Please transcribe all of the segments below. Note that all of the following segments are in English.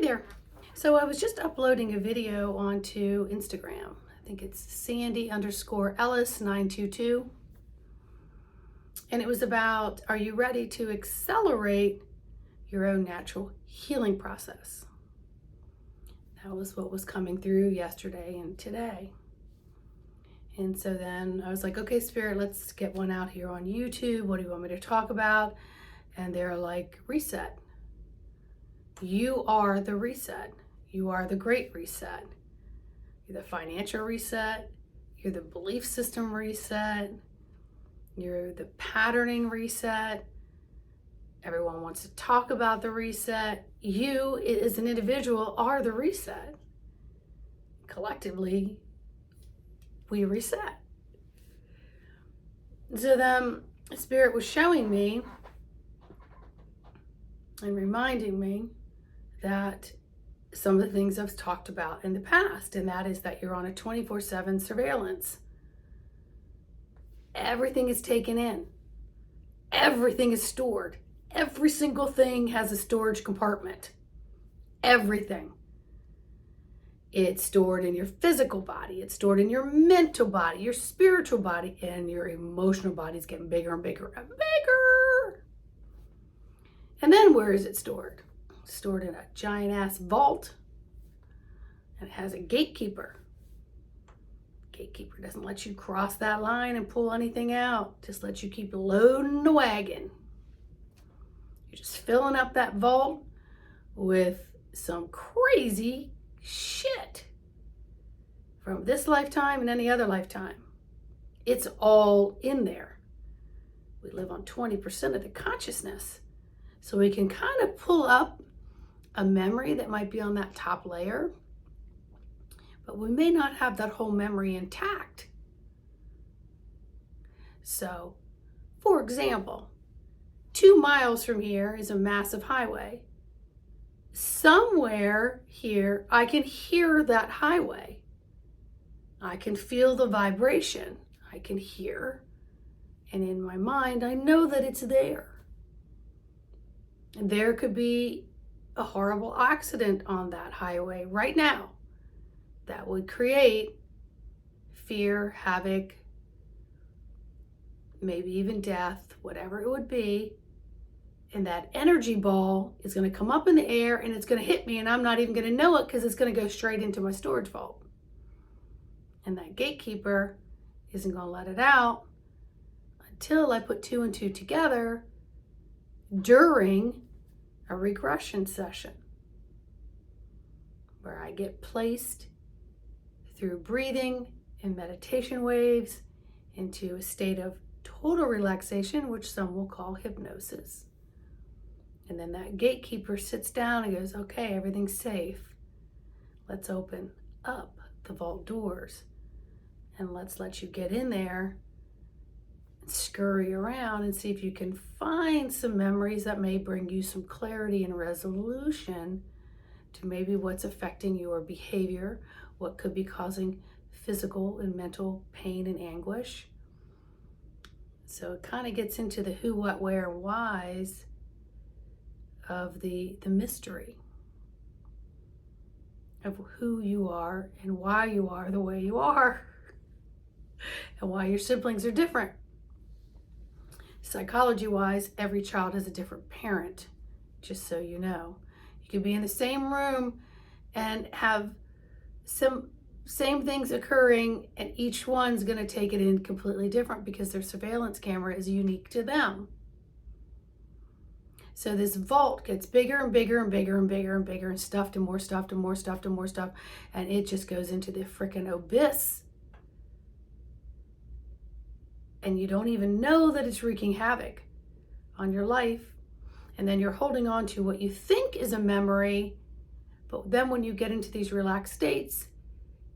Hey there. So I was just uploading a video onto Instagram. I think it's Sandy_Ellis922. And it was about, are you ready to accelerate your own natural healing process? That was what was coming through yesterday and today. And so then I was like, okay, Spirit, let's get one out here on YouTube. What do you want me to talk about? And they're like, reset. You are the reset. You are the great reset. You're the financial reset. You're the belief system reset. You're the patterning reset. Everyone wants to talk about the reset. You, as an individual, are the reset. Collectively, we reset. So then Spirit was showing me and reminding me that some of the things I've talked about in the past, and that is that you're on a 24/7 surveillance. Everything is taken in. Everything is stored. Every single thing has a storage compartment. Everything. It's stored in your physical body. It's stored in your mental body, your spiritual body, and your emotional body is getting bigger and bigger and bigger. And then where is it stored? It's stored in a giant ass vault, and it has a gatekeeper. Gatekeeper doesn't let you cross that line and pull anything out. Just lets you keep loading the wagon. You're just filling up that vault with some crazy shit from this lifetime and any other lifetime. It's all in there. We live on 20% of the consciousness. So we can kind of pull up a memory that might be on that top layer, but we may not have that whole memory intact. So, for example, 2 miles from here is a massive highway. Somewhere here, I can hear that highway. I can feel the vibration. I can hear, and in my mind, I know that it's there. And there could be a horrible accident on that highway right now that would create fear, havoc, maybe even death, whatever it would be. And that energy ball is going to come up in the air and it's going to hit me, and I'm not even going to know it because it's going to go straight into my storage vault. And that gatekeeper isn't going to let it out until I put 2 and 2 together during a regression session where I get placed through breathing and meditation waves into a state of total relaxation, which some will call hypnosis. And then that gatekeeper sits down and goes, okay, everything's safe. Let's open up the vault doors and let's let you get in there and scurry around and see if you can find some memories that may bring you some clarity and resolution to maybe what's affecting your behavior, what could be causing physical and mental pain and anguish. So it kind of gets into the who, what, where, whys of the mystery of who you are and why you are the way you are and why your siblings are different. Psychology-wise, every child has a different parent, just so you know. You could be in the same room and have some same things occurring, and each one's going to take it in completely different because their surveillance camera is unique to them. So this vault gets bigger and bigger and bigger and bigger and bigger and stuffed and more stuffed and more stuffed and more stuff, and it just goes into the freaking abyss. And you don't even know that it's wreaking havoc on your life. And then you're holding on to what you think is a memory, but then when you get into these relaxed states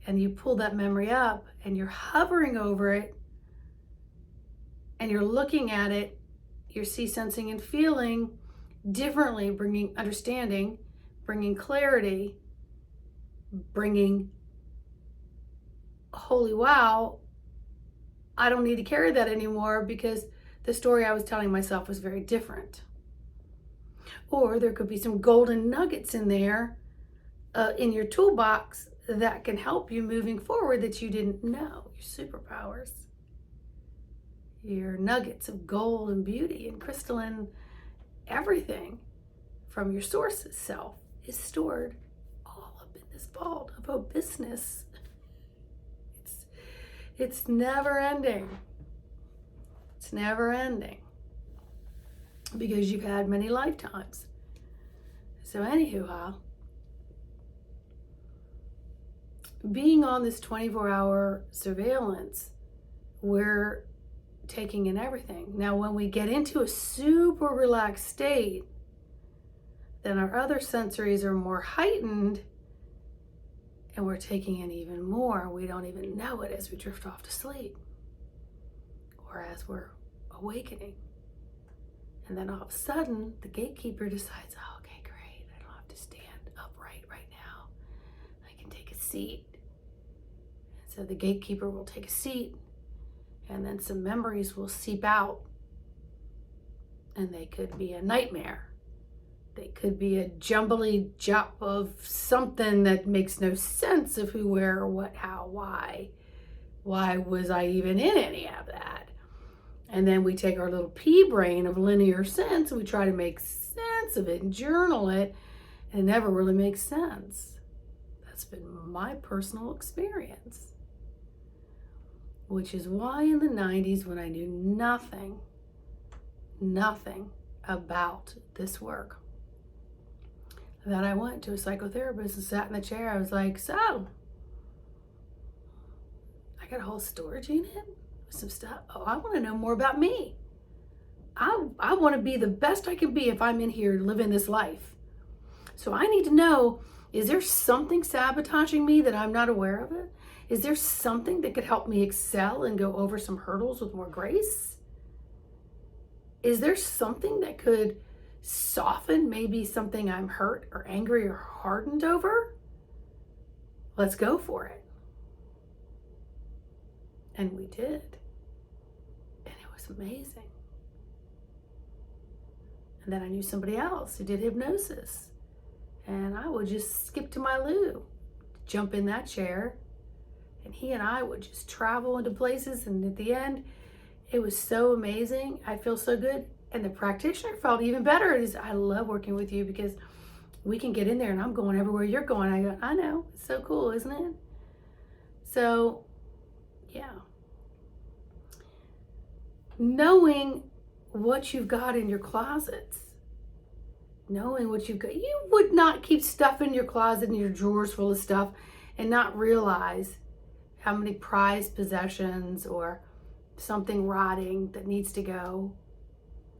and you pull that memory up and you're hovering over it and you're looking at it, you're sensing and feeling differently, bringing understanding, bringing clarity, bringing, holy wow, I don't need to carry that anymore because the story I was telling myself was very different. Or there could be some golden nuggets in there in your toolbox that can help you moving forward that you didn't know. Your superpowers, your nuggets of gold and beauty and crystalline everything from your source self is stored all up in this vault of obsessness. It's never ending. It's never ending because you've had many lifetimes. So anywho, being on this 24-hour surveillance, we're taking in everything. Now, when we get into a super relaxed state, then our other sensories are more heightened and we're taking in even more. We don't even know it as we drift off to sleep or as we're awakening. And then all of a sudden, the gatekeeper decides, oh, okay, great. I don't have to stand upright right now. I can take a seat. And so the gatekeeper will take a seat and then some memories will seep out. And they could be a nightmare. They could be a jumbly jop of something that makes no sense of who, where, what, how, why. Why was I even in any of that? And then we take our little pea brain of linear sense and we try to make sense of it and journal it, and it never really makes sense. That's been my personal experience. Which is why in the 90s, when I knew nothing about this work, that I went to a psychotherapist and sat in the chair. I was like, so, I got a whole storage unit with some stuff. Oh, I want to know more about me. I want to be the best I can be if I'm in here living this life. So I need to know, is there something sabotaging me that I'm not aware of it? Is there something that could help me excel and go over some hurdles with more grace? Is there something that could soften maybe something I'm hurt or angry or hardened over? Let's go for it. And we did. And it was amazing. And then I knew somebody else who did hypnosis. And I would just skip to my loo, jump in that chair, and he and I would just travel into places. And at the end, it was so amazing. I feel so good. And the practitioner felt even better. I love working with you because we can get in there and I'm going everywhere you're going. I go, I know. It's so cool, isn't it? So, yeah. Knowing what you've got in your closets. Knowing what you've got. You would not keep stuff in your closet and your drawers full of stuff and not realize how many prized possessions or something rotting that needs to go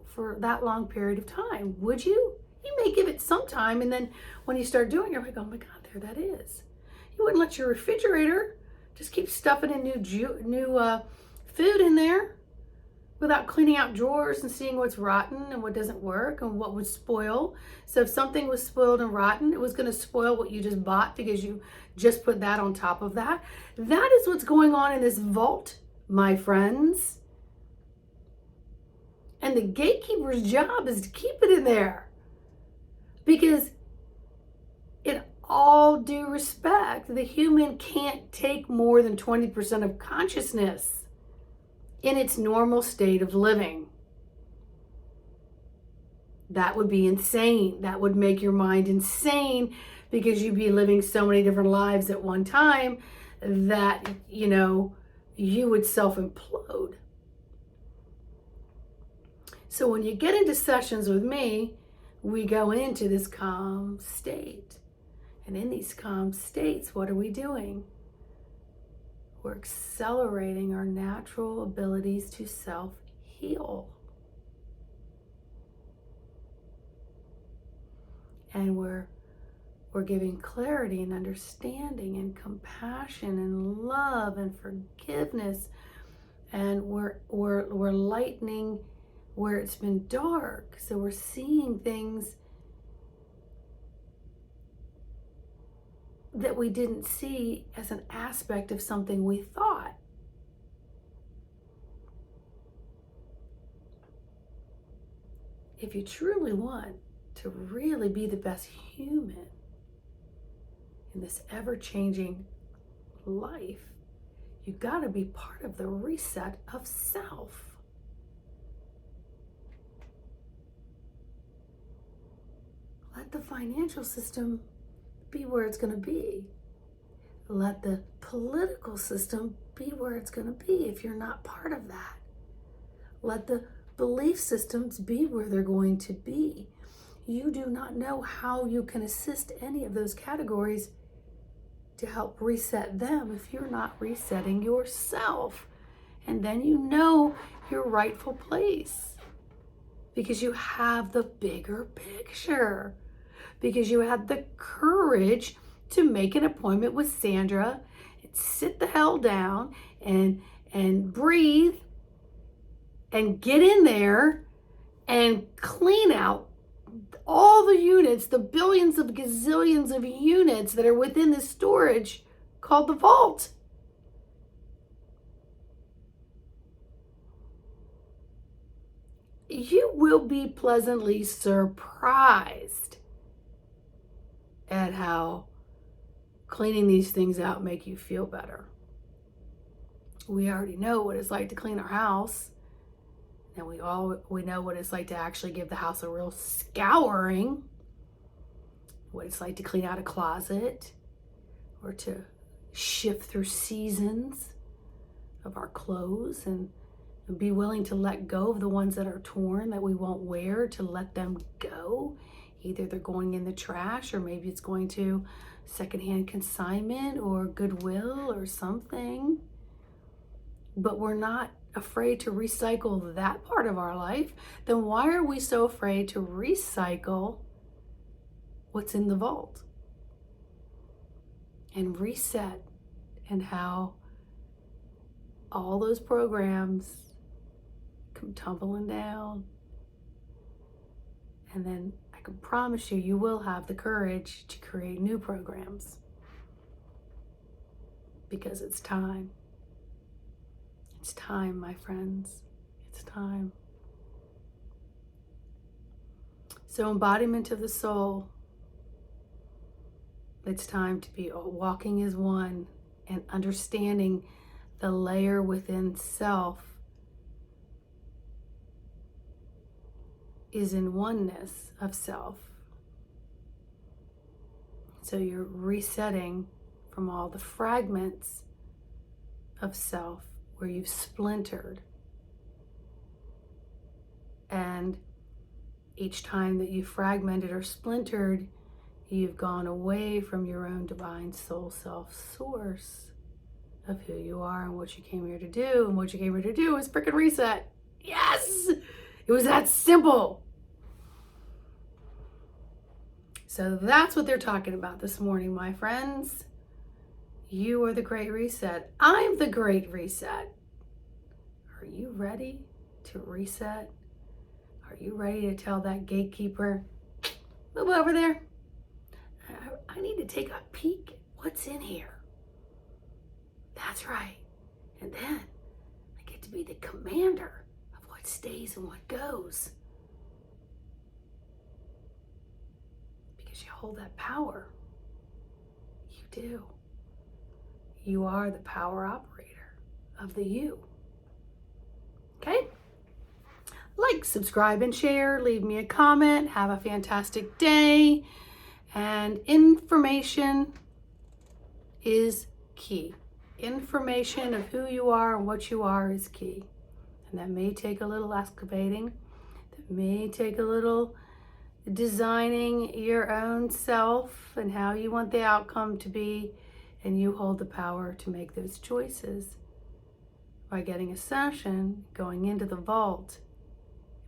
for that long period of time. Would you? You may give it some time, and then when you start doing it, you're like, oh my God, there that is. You wouldn't let your refrigerator just keep stuffing in new food in there without cleaning out drawers and seeing what's rotten and what doesn't work and what would spoil. So if something was spoiled and rotten, it was going to spoil what you just bought because you just put that on top of that. That is what's going on in this vault, my friends. And the gatekeeper's job is to keep it in there. Because in all due respect, the human can't take more than 20% of consciousness in its normal state of living. That would be insane. That would make your mind insane because you'd be living so many different lives at one time that, you would self-implode. So when you get into sessions with me, we go into this calm state. And in these calm states, what are we doing? We're accelerating our natural abilities to self-heal. And we're giving clarity and understanding and compassion and love and forgiveness. And we're lightening where it's been dark. So we're seeing things that we didn't see as an aspect of something we thought. If you truly want to really be the best human, in this ever-changing life, you got to be part of the reset of self. Let the financial system be where it's going to be. Let the political system be where it's going to be if you're not part of that. Let the belief systems be where they're going to be. You do not know how you can assist any of those categories to help reset them if you're not resetting yourself. And then you know your rightful place because you have the bigger picture, because you had the courage to make an appointment with Sandra and sit the hell down and breathe and get in there and clean out all the units, the billions of gazillions of units that are within the storage called the vault. You will be pleasantly surprised at how cleaning these things out make you feel better. We already know what it's like to clean our house. And we know what it's like to actually give the house a real scouring, what it's like to clean out a closet, or to shift through seasons of our clothes and be willing to let go of the ones that are torn that we won't wear, to let them go. Either they're going in the trash, or maybe it's going to secondhand consignment or Goodwill or something. But we're not afraid to recycle that part of our life. Then why are we so afraid to recycle what's in the vault and reset, and how all those programs come tumbling down? And then I can promise you, you will have the courage to create new programs, because it's time. It's time, my friends. It's time. So, embodiment of the soul. It's time to be walking as one and understanding the layer within self is in oneness of self. So you're resetting from all the fragments of self where you've splintered. And each time that you fragmented or splintered, you've gone away from your own divine soul self source of who you are and what you came here to do. And what you came here to do is frickin' reset. Yes! It was that simple. So that's what they're talking about this morning, my friends. You are the Great Reset. I'm the Great Reset. Are you ready to reset? Are you ready to tell that gatekeeper, move over there? I need to take a peek at what's in here. That's right. And then I get to be the commander of what stays and what goes. Because you hold that power. You do. You are the power operator of the you. Okay? Like, subscribe, and share. Leave me a comment. Have a fantastic day. And information is key. Information of who you are and what you are is key. And that may take a little excavating. That may take a little designing your own self and how you want the outcome to be. And you hold the power to make those choices by getting a session, going into the vault,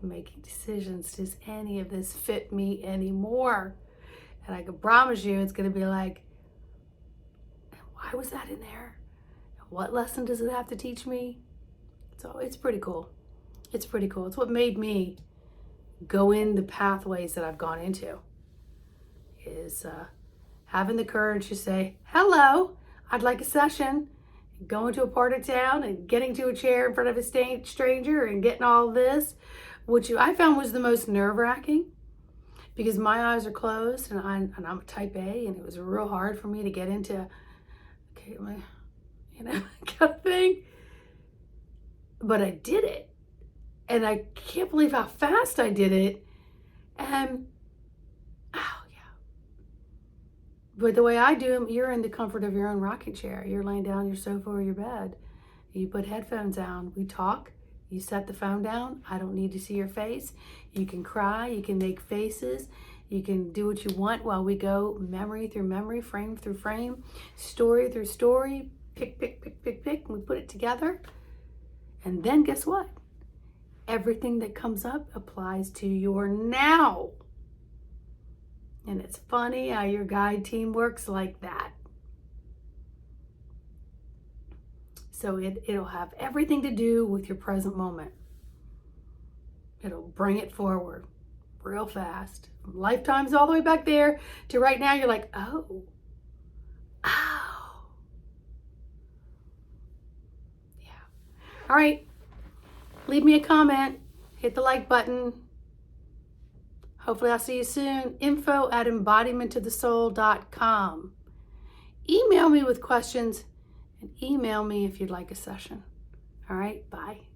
and making decisions. Does any of this fit me anymore? And I can promise you it's going to be like, why was that in there? What lesson does it have to teach me? So it's pretty cool. It's pretty cool. It's what made me go in the pathways that I've gone into, is having the courage to say, hello, I'd like a session, going to a part of town and getting to a chair in front of a stranger and getting all this, which I found was the most nerve-wracking. because my eyes are closed and I'm a type A, and it was real hard for me to get into, okay, kind of thing. But I did it. And I can't believe how fast I did it. And, oh, yeah. But the way I do them, you're in the comfort of your own rocking chair. You're laying down on your sofa or your bed. You put headphones on. We talk. You set the phone down. I don't need to see your face. You can cry. You can make faces. You can do what you want while we go memory through memory, frame through frame, story through story. Pick. And we put it together. And then guess what? Everything that comes up applies to your now. And it's funny how your guide team works like that. So it'll have everything to do with your present moment. It'll bring it forward real fast. From lifetimes all the way back there to right now, you're like, oh. Yeah. All right. Leave me a comment, hit the like button. Hopefully I'll see you soon. info@embodimentofthesoul.com. Email me with questions and email me if you'd like a session. All right, bye.